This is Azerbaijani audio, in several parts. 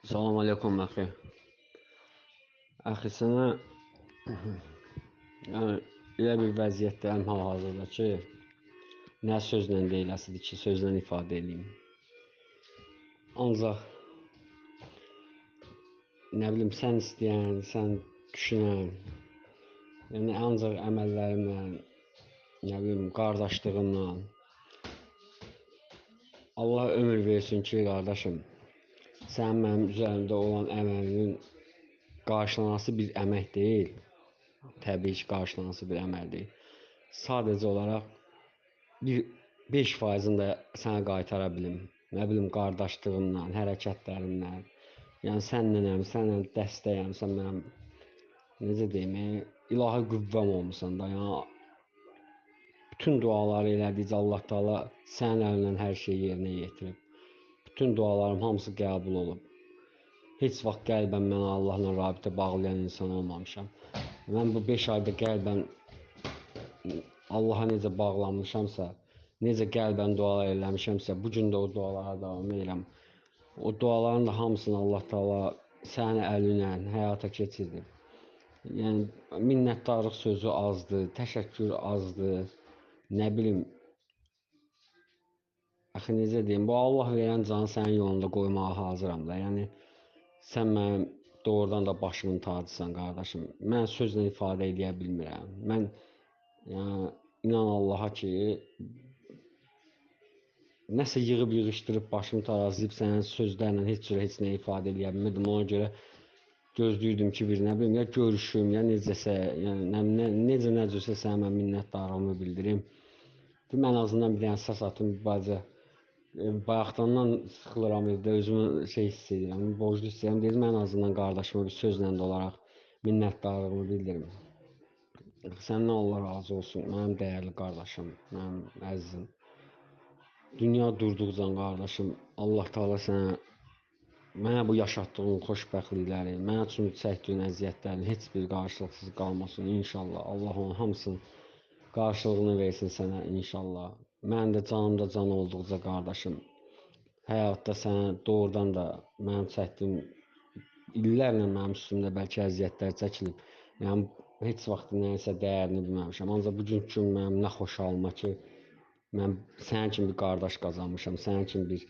Salam aleykum əxi. Əxi sənə yəni elə bir vəziyyətdəyəm hal-hazırda ki, nə sözlə deyiləsidir ki, sözlə ifadə edeyim. Ancaq nə bilim sən istəyən, sən düşünən, yəni ancaq əməllərimlə, nə bilim qardaşlığımla Allah ömür versin ki, qardaşım, sənin mənim üzərimdə olan əməlinin qarşılanması bir əmək deyil. Təbii ki, qarşılanması bir əməl deyil. Sadəcə olaraq bir 5%-ni də sənə qaytara bilim. Nə bilim, qardaşlığımla, hərəkətlərimlə. Yəni səninləyəm, səninlə dəstəyəm, sən mənim, necə deyim, ilahi qüvvəm olmusan da. Yəni bütün duaları elədikcə Allah Taala sənin əlindən hər şeyi yerinə yetirib. Bütün dualarım hamısı qəbul olub. Heç vaxt qəlbən mənə Allahla rabitə bağlayan insan olmamışam. Mən bu 5 ayda qəlbən Allaha necə bağlanmışamsa, necə qəlbən dualar eləmişəmsə, bu gün də o dualara davam edirəm. O duaların da hamısını Allah Taala sənin əlinlə həyata keçirdi. Yəni minnətdarlıq sözü azdır, təşəkkür azdır. Nə bilim, axı necə deyim, bu Allah verən canı sənin yolunda qoymağa hazıram da. Yəni sən mənim doğrudan da başımın tacısan, qardaşım. Mən sözlə ifadə edə bilmirəm. Mən yəni inan Allaha ki, nəsə yığıb yığışdırıb başımı tarazlayıb sənin sözlərlə heç cürə heç nə ifadə edə bilmirdim. Ona görə gözləyirdim ki, bir nə bilim, ya görüşüm, ya necəsə, yəni necə cürsə sənə mən minnətdarlığımı bildirim. Dedim, ən azından bir dənə səs atım, bir bacı. Bayaqdandan sıxılıram evdə, özümü hiss edirəm, borclu hiss edirəm. Dedim, ən azından qardaşıma bir sözlə də olaraq minnətdarlığımı bildirim. Səndən Allah razı olsun, mənim dəyərli qardaşım, mənim əzizim. Dünya durduqca qardaşım, Allah Taala sənə, mənə bu yaşatdığın xoşbəxtlikləri, mənə üçün çəkdiyin əziyyətlərin heç bir qarşılıqsız qalmasın inşallah. Allah onun hamısının qarşılığını versin sənə inşallah. Mən də canımda can olduqca qardaşım, həyatda sənə doğrudan da mənim çəkdiyim illərlə mənim üstümdə bəlkə əziyyətlər çəkilib. Yəni heç vaxt nəyisə dəyərini bilməmişəm. Ancaq bugünkü gün mənim nə xoşhalıma ki, mən sənin kimi bir qardaş qazanmışam, sənin kimi bir,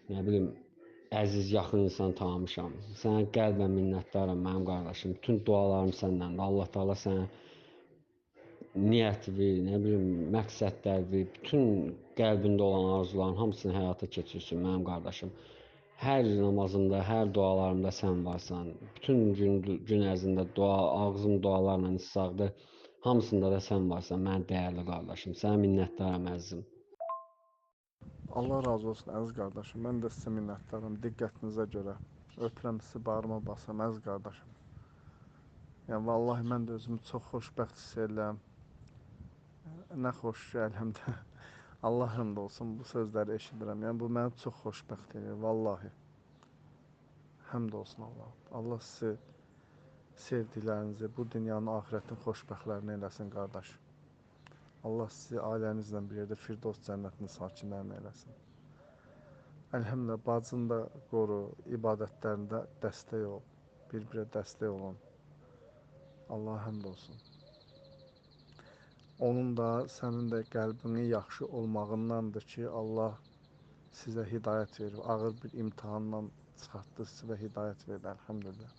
nə bilim, əziz, yaxın insan tanımışam. Sənə qəlbən minnətdaram mənim qardaşım. Bütün dualarım səndəndir. Allah Taala sənə niyyətli, nə bilim, məqsədlərdi, bütün qəlbində olan arzuların hamısını həyata keçirsin mənim qardaşım. Hər namazımda, hər dualarımda sən varsan. Bütün gün ərzində dua, ağzım dualarla issaqdır. Hamısında da sən varsan, mənim dəyərli qardaşım. Sənə minnətdaram əzizim. Allah razı olsun əziz qardaşım. Mən də sizə minnətdaram diqqətinizə görə. Öpürəm sizi, bağrıma basam əziz qardaşım. Yəni vallahi mən də özümü çox xoşbəxt hiss edirəm. Nə xoş ki, əlhəmdə. Allah həmd olsun bu sözləri eşidirəm. Yəni bu məni çox xoşbəxt edir vallahi. Həmd olsun Allah. Allah sizi sevdiklərinizi, bu dünyanın, axirətin xoşbəxtlərini eləsin qardaş. Allah sizi ailənizlə bir yerdə Firdos cənnətinin sakinlərini eləsin. Əlhəmdülillah, bacını da qoru, ibadətlərində dəstək ol, bir-birə dəstək olun. Allah həmd olsun. Onun da, sənin də qəlbinin yaxşı olmağındandır ki, Allah sizə hidayət verir. Ağır bir imtihandan çıxartdı sizi və hidayət verdi, əlhəmdülillah.